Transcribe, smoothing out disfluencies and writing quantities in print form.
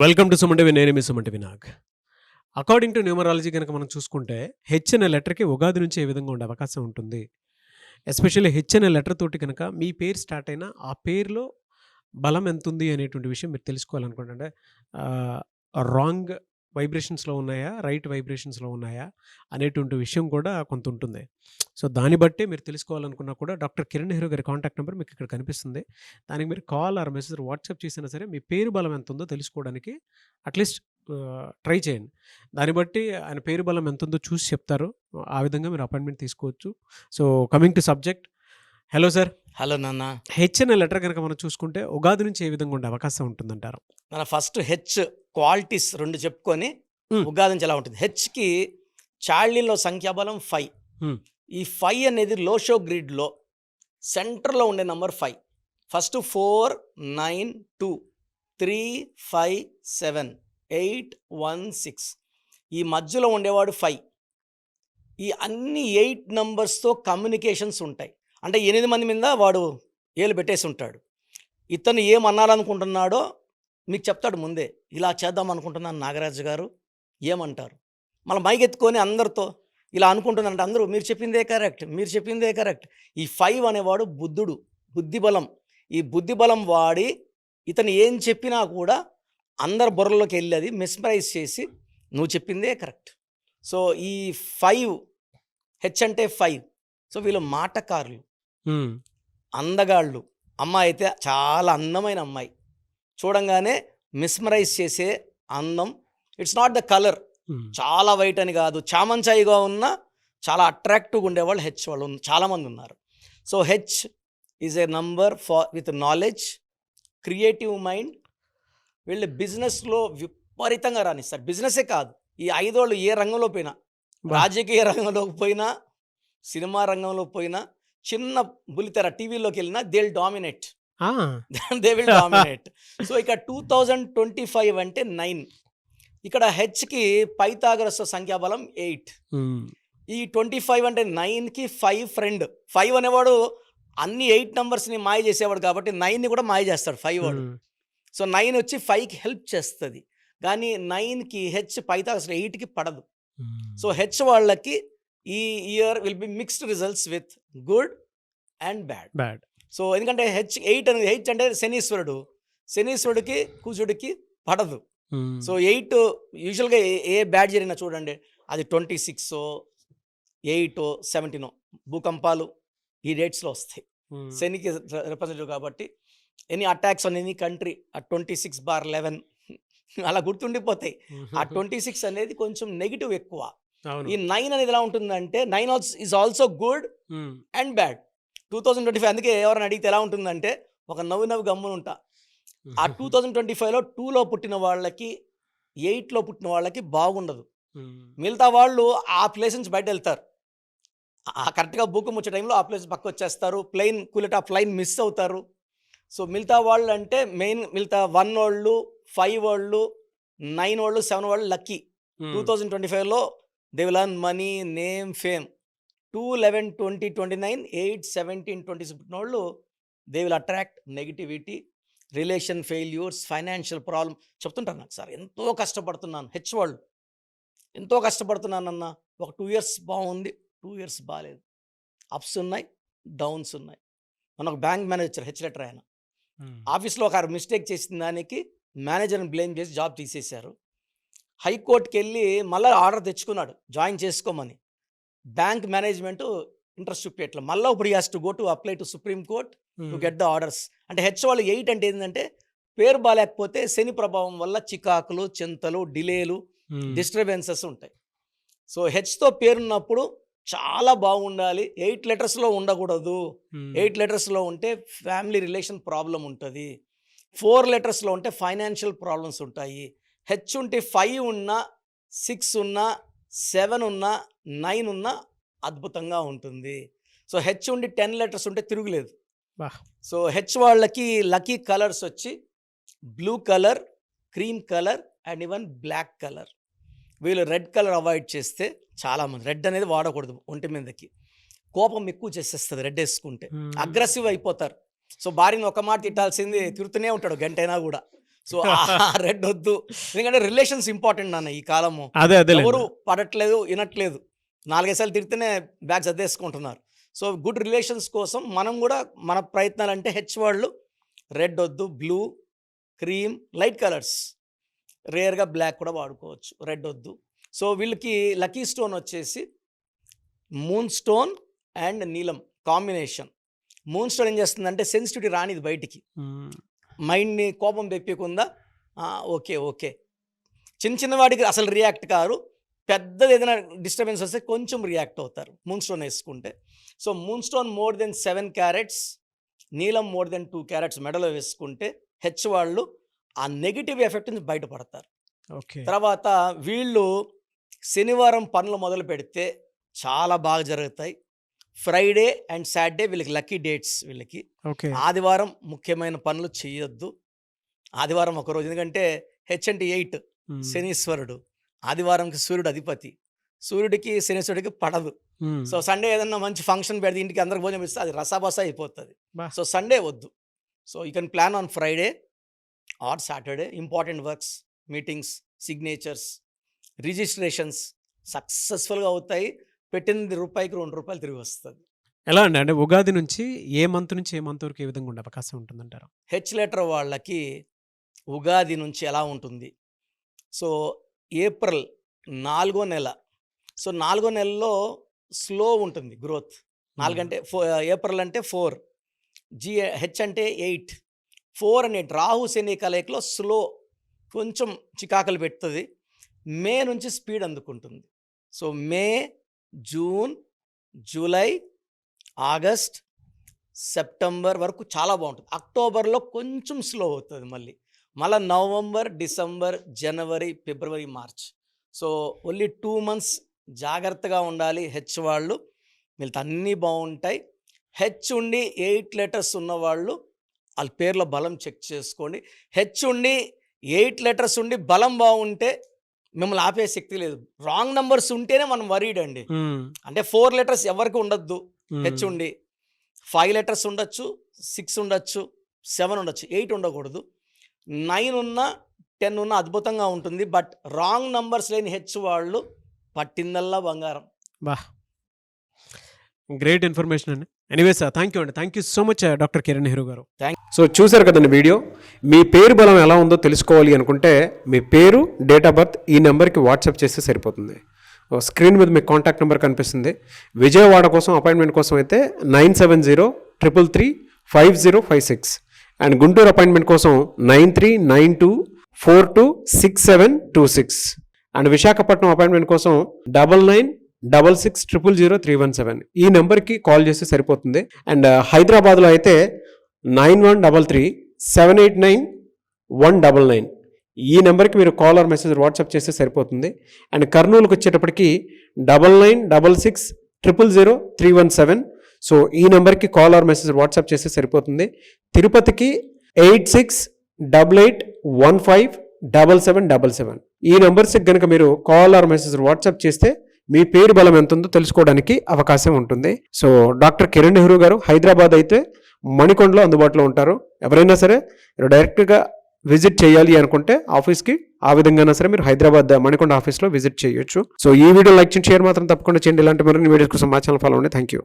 Welcome to సుమంటివి. నేను మీ సుమంటి వినాగ్. అకార్డింగ్ టు న్యూమరాలజీ గనక మనం చూసుకుంటే, హెచ్ అనే లెటర్‌కి ఉగాది నుంచి ఏ విధంగా ఉండే అవకాశం ఉంటుంది. ఎస్పెషల్లీ హెచ్ అనే లెటర్ తోటి గనక మీ పేరు స్టార్ట్ అయిన, ఆ పేరులో బలం ఎంతుంది అనేటువంటి విషయం మీరు తెలుసుకోవాలనుకోండి. అంటే ఆహ్, రాంగ్ వైబ్రేషన్స్‌లో ఉన్నాయా? రైట్ వైబ్రేషన్స్‌లో ఉన్నాయా? అనేటువంటి విషయం కూడా కొంతుంటుంది. సో, దాన్ని బట్టే మీరు తెలుసుకోవాలనుకున్నా కూడా డాక్టర్ కిరణ్ నెహ్రూ గారి కాంటాక్ట్ నంబర్ మీకు ఇక్కడ కనిపిస్తుంది. దానికి మీరు కాల్ ఆర్ మెసేజ్ వాట్సాప్ చేసినా సరే మీ పేరు బలం ఎంతుందో తెలుసుకోవడానికి అట్‌లీస్ట్ ట్రై చేయండి. దాన్ని బట్టి ఆయన పేరు బలం ఎంతుందో చూసి చెప్తారు. ఆ విధంగా మీరు అపాయింట్‌మెంట్ తీసుకోవచ్చు. So, coming to subject. Hello sir. Hello నాన్న. హెచ్ అనే లెటర్ గనక మనం చూసుకుంటే ఉగాది నుంచి ఏ విధంగా ఉండే అవకాశం ఉంటుందంటారు? మన ఫస్ట్ హెచ్ క్వాలిటీస్ 2 చెప్పుకొని హ్మ్. ఉగాది నుంచి ఎలా ఉంటుంది. హెచ్‌కి చార్లీలో సంఖ్యాబలం 5. హ్మ్. ఈ 5 అనేది లోషో గ్రిడ్‌లో సెంటర్‌లో ఉండే నంబర్ 5. ఫస్ట్ 4, 9, 2, 3, 5, 7, 8, 1, 6 ఈ మధ్యలో ఉండేవాడు 5. ఈ అన్ని 8 నంబర్స్‌తో కమ్యూనికేషన్స్ ఉంటాయి. అంటే 8 మంది మీద వాడు ఏలు పెట్టేసి ఉంటాడు. ఇతను ఏమనాలనుకుంటున్నాడో మీకు చెప్తాడు ముందే. ఇలా చేద్దాం అనుకుంటున్నాను నాగరాజు గారు, ఏమంటారు? మళ్ళీ మైక్ ఎత్తుకొని అందరితో ఇలా అనుకుంటున్నానంటే అందరూ మీరు చెప్పిందే కరెక్ట్, మీరు చెప్పిందే కరెక్ట్. ఈ 5 అనేవాడు బుద్ధుడు, బుద్ధిబలం. ఈ బుద్ధిబలం వాడి ఇతను ఏం చెప్పినా కూడా అందరి బుర్రలోకి వెళ్ళి అది మిస్మరైజ్ చేసి నువ్వు చెప్పిందే కరెక్ట్. సో ఈ 5 హెచ్ అంటే 5. సో వీళ్ళు మాటకారులు, హ్మ్. అందగాళ్ళు. అమ్మాయి అయితే చాలా అందమైన అమ్మాయి. చూడంగానే మిస్మరైజ్ చేసే అందం. It's not the colour. హ్మ్. చాలా వైట్ అని కాదు, చామంచాయిగా ఉన్న చాలా అట్రాక్టివ్గా ఉండేవాళ్ళు హెచ్ వాళ్ళు చాలామంది ఉన్నారు. So H is a number for with knowledge, creative mind. వీళ్ళు బిజినెస్లో విపరీతంగా రాణిస్తారు. బిజినెసే కాదు, ఈ 5 వాళ్ళు ఏ రంగంలో పోయినా, బా! రాజకీయ రంగంలోకి పోయినా, సినిమా రంగంలో పోయినా, చిన్న బుల్లితెర టీవీలోకి వెళ్ళినా దే విల్ డామినేట్. ఆ! They will dominate. సో ఇక 2025 అంటే 9. ఇక్కడ హెచ్కి పైథాగరస్ సంఖ్యాబలం 8. హ్మ్. ఈ 25 అంటే 9కి 5 ఫ్రెండ్. 5 అనేవాడు అన్ని 8 నంబర్స్ని మాయ చేసేవాడు కాబట్టి 9ని కూడా మాయ చేస్తాడు 5 వాడు. హ్మ్. సో 9 వచ్చి 5కి హెల్ప్ చేస్తుంది. కానీ 9కి హెచ్ పైథాగరస్ 8కి పడదు. సో హ్మ్. హెచ్ వాళ్ళకి ఈ year will be mixed results with good and bad. Bad. So ఎందుకంటే హెచ్ అనేది హెచ్ అంటే శనీశ్వరుడు. శనీశ్వరుడికి కుజుడికి పడదు. హ్మ్. సో 8 యూజువల్గా ఏ బ్యాడ్ జరిగినా చూడండి, అది 26, 8, 17 భూకంపాలు ఈ డేట్స్లో వస్తాయి. హ్మ్. శనికి రిప్రజెంటేటివ్ కాబట్టి any attacks on any country ఆ 26/11 అలా గుర్తుండిపోతాయి. ఆ 26 అనేది కొంచెం నెగిటివ్ ఎక్కువ. అవును. ఈ 9 అనేది ఎలా ఉంటుందంటే 9 ఈజ్ ఆల్సో గుడ్ హ్మ్. And bad. 2025 అందుకే ఎవరైనా అడిగితే ఎలా ఉంటుందంటే ఒక నవ్వు గమ్మున ఉంటా. ఆ 2025లో 2లో పుట్టిన వాళ్ళకి, 8లో పుట్టిన వాళ్ళకి బాగుండదు. హ్మ్. మిగతా వాళ్ళు ఆ ప్లేస్ నుంచి బయటెళ్తారు. కరెక్ట్‌గా భూకంపం వచ్చే టైంలో ఆ ప్లేస్ పక్కొచ్చేస్తారు. ప్లేన్ కూలేట ఆ ఫ్లైట్ మిస్ అవుతారు. సో మిగతా వాళ్ళంటే మెయిన్ మిగతా 1 వోళ్ళు, 5 వోళ్ళు, 9 వోళ్ళు, 7 వాళ్ళు లక్కీ. హ్మ్. 2025లో they will earn money, name, fame. 2, 11, 20, 29, 8, 17, 26 పుట్టినోళ్ళు they will attract negativity, relation failures, financial problem. చెప్తుంటారు నాకు, సార్ ఎంతో కష్టపడుతున్నాను, హెచ్ వాళ్ళు ఎంతో కష్టపడుతున్నానన్న. ఒక 2 ఇయర్స్ బాగుంది, 2 ఇయర్స్ బాలేదు. అప్స్ ఉన్నాయి, డౌన్స్ ఉన్నాయి. మన ఒక బ్యాంక్ మేనేజర్ హెచ్ లెటర్ ఆయన హ్మ్. ఆఫీస్లో ఒక మిస్టేక్ చేసిన దానికి మేనేజర్ని బ్లేమ్ చేసి జాబ్ తీసేశారు. హైకోర్టుకి వెళ్ళి మళ్ళీ ఆర్డర్ తెచ్చుకున్నాడు జాయిన్ చేసుకోమని. బ్యాంక్ మేనేజ్మెంట్ ఇంట్రెస్ట్ చూపించట్లేదు. మళ్ళీ ఇప్పుడు has to go to apply to supreme court to hmm. Get the orders. అంటే హెచ్ వాళ్ళు 8 అంటే ఏంటంటే పేరు బాగాలేకపోతే శని ప్రభావం వల్ల చికాకులు, చింతలు, డిలేలు, హ్మ్. డిస్టర్బెన్సెస్ ఉంటాయి. సో హెచ్తో పేరున్నప్పుడు చాలా బాగుండాలి. 8 లెటర్స్లో ఉండకూడదు. హ్మ్. 8 లెటర్స్లో ఉంటే ఫ్యామిలీ రిలేషన్ ప్రాబ్లం ఉంటుంది. 4 లెటర్స్లో ఉంటే ఫైనాన్షియల్ ప్రాబ్లమ్స్ ఉంటాయి. హెచ్ ఉంటే 5 ఉన్నా, 6 ఉన్నా, 7 ఉన్నా, 9 ఉన్నా అద్భుతంగా ఉంటుంది. సో హెచ్ ఉండి 10 లెటర్స్ ఉంటే తిరుగులేదు. బా! సో హెచ్ వాళ్ళకి లక్కీ కలర్స్ వచ్చి blue colour, cream colour and even black colour. వీళ్ళు రెడ్ కలర్ అవాయిడ్ చేస్తే చాలామంది రెడ్ అనేది వాడకూడదు ఒంటి మీదకి. కోపం ఎక్కువ చేసేస్తుంది రెడ్ వేసుకుంటే. హ్మ్. అగ్రెసివ్ అయిపోతారు. సో భార్యని ఒక మాట తిట్టాల్సింది తిడుతూనే ఉంటాడు గంటైనా కూడా. సో ఆ రెడ్ వద్దు, ఎందుకంటే రిలేషన్స్ ఇంపార్టెంట్ నాన్న ఈ కాలము. అదే ఎవరు పడట్లేదు, వినట్లేదు, 4-5 సార్లు తిరిగితేనే బ్యాగ్స్ అద్దేసుకుంటున్నారు. సో గుడ్ రిలేషన్స్ కోసం మనం కూడా మన ప్రయత్నాలు అంటే వాళ్ళు రెడ్ వద్దు, బ్లూ, క్రీమ్, లైట్ కలర్స్, రేర్గా బ్లాక్ కూడా వాడుకోవచ్చు, రెడ్ వద్దు. సో వీళ్ళకి లక్కీ స్టోన్ వచ్చేసి మూన్ స్టోన్ అండ్ నీలం కాంబినేషన్. మూన్ స్టోన్ ఏం చేస్తుందంటే సెన్సిటివిటీ రానిది బయటికి, మైండ్ని కోపం తెప్పకుండా ఓకే ఓకే, చిన్న వాడికి అసలు రియాక్ట్ కారు, పెద్దది ఏదైనా డిస్టర్బెన్స్ వస్తే కొంచెం రియాక్ట్ అవుతారు మూన్ స్టోన్ వేసుకుంటే. So moon stone more than 7 carats, నీలం మోర్ దెన్ 2 క్యారెట్స్ మెడలో వేసుకుంటే వాళ్ళు ఆ నెగిటివ్ ఎఫెక్ట్ నుంచి బయటపడతారు. ఓకే. తర్వాత వీళ్ళు శనివారం పనులు మొదలు పెడితే చాలా బాగా జరుగుతాయి. ఫ్రైడే అండ్ సాటర్డే వీళ్ళకి లక్కీ డేట్స్. వీళ్ళకి ఆదివారం ముఖ్యమైన పనులు చేయొద్దు. ఆదివారం ఒకరోజు, ఎందుకంటే హెచ్ అంటే 8 శనీశ్వరుడు, ఆదివారంకి సూర్యుడు అధిపతి, సూర్యుడికి శనీశ్వరుడికి పడదు. సో సండే ఏదన్నా మంచి ఫంక్షన్ పెడితే ఇంటికి అందరికి భోజనం ఇస్తే అది రసాబసా అయిపోతుంది. సో సండే వద్దు. So you can plan on Friday or Saturday. Important works, meetings, signatures, registrations సక్సెస్ఫుల్గా అవుతాయి. పెట్టింది రూపాయికి 2 రూపాయలు తిరిగి వస్తుంది. ఎలా అండి? అంటే ఉగాది నుంచి ఏ మంత్ వరకు ఏ విధంగా ఉండే అవకాశం ఉంటుందంటారు? హెచ్ లెటర్ వాళ్ళకి ఉగాది నుంచి ఎలా ఉంటుంది? సో ఏప్రిల్ 4వ నెల. సో 4వ నెలలో స్లో ఉంటుంది గ్రోత్. 4 అంటే ఏప్రిల్ అంటే 4, హెచ్ అంటే 8, 4 and 8 రాహు శని కలయికలో స్లో, కొంచెం చికాకులు పెడుతుంది. మే నుంచి స్పీడ్ అందుకుంటుంది. సో మే, జూన్, జూలై, ఆగస్ట్, సెప్టెంబర్ వరకు చాలా బాగుంటుంది. అక్టోబర్లో కొంచెం స్లో అవుతుంది. మళ్ళీ నవంబర్, డిసెంబర్, జనవరి, ఫిబ్రవరి, మార్చ్. సో ఓన్లీ 2 months జాగ్రత్తగా ఉండాలి హెచ్ వాళ్ళు. వీళ్ళతో అన్నీ బాగుంటాయి. హెచ్ ఉండి 8 letters ఉన్నవాళ్ళు వాళ్ళ పేర్ల బలం చెక్ చేసుకోండి. హెచ్ ఉండి 8 letters ఉండి బలం బాగుంటే మిమ్మల్ని ఆపే శక్తి లేదు. రాంగ్ నంబర్స్ ఉంటేనే మనం వరీడ్ అండి. అంటే 4 letters ఎవరికి ఉండొద్దు. హెచ్ ఉండి 5 letters ఉండొచ్చు, 6 ఉండొచ్చు, 7 ఉండొచ్చు, 8 ఉండకూడదు. 9 ఉన్నా 10 ఉన్నా అద్భుతంగా ఉంటుంది. బట్ రాంగ్ నంబర్స్ లేని హెచ్ వాళ్ళు పట్టిందల్లా బంగారం. గ్రేట్ ఇన్ఫర్మేషన్ అండి. ఎనీవేస్ థ్యాంక్ యూ అండి. Thank you so much doctor Kiran Nehru గారు. సో చూసారు కదండి వీడియో. మీ పేరు బలం ఎలా ఉందో తెలుసుకోవాలి అనుకుంటే మీ పేరు, డేట్ ఆఫ్ బర్త్ ఈ నెంబర్కి వాట్సాప్ చేస్తే సరిపోతుంది. స్క్రీన్ మీద మీకు కాంటాక్ట్ నెంబర్ కనిపిస్తుంది. విజయవాడ కోసం అపాయింట్మెంట్ కోసం అయితే 9703335056 అండ్ గుంటూరు అపాయింట్మెంట్ కోసం 9392426726 అండ్ విశాఖపట్నం అపాయింట్మెంట్ కోసం 9966000317 ఈ నెంబర్కి కాల్ చేస్తే సరిపోతుంది. అండ్ హైదరాబాద్లో అయితే 9133789199 ఈ నెంబర్కి మీరు కాల్ ఆర్ మెసేజ్ వాట్సాప్ చేస్తే సరిపోతుంది. అండ్ కర్నూలుకి వచ్చేటప్పటికి 9966000317 సో ఈ నెంబర్కి కాల్ ఆర్ మెసేజ్ వాట్సాప్ చేస్తే సరిపోతుంది. తిరుపతికి 8688157777 ఈ నెంబర్స్కి కనుక మీరు కాల్ ఆర్ మెసేజ్ వాట్సాప్ చేస్తే మీ పేరు బలం ఎంత ఉందో తెలుసుకోవడానికి అవకాశం ఉంటుంది. సో డాక్టర్ కిరణ్ నెహ్రూ గారు హైదరాబాద్ అయితే మణికొండలో అందుబాటులో ఉంటారు. ఎవరైనా సరే డైరెక్ట్గా విజిట్ చేయాలి అనుకుంటే ఆఫీస్కి ఆ విధంగా సరే మీరు హైదరాబాద్ మణికొండ ఆఫీస్లో విజిట్ చేయొచ్చు. సో ఈ వీడియో లైక్ చేయండి, షేర్ మాత్రం తప్పకుండా చేయండి. ఇలాంటి మరిన్ని వీడియోస్ కోసం మా ఛానల్ ఫాలో అవ్వండి. Thank you.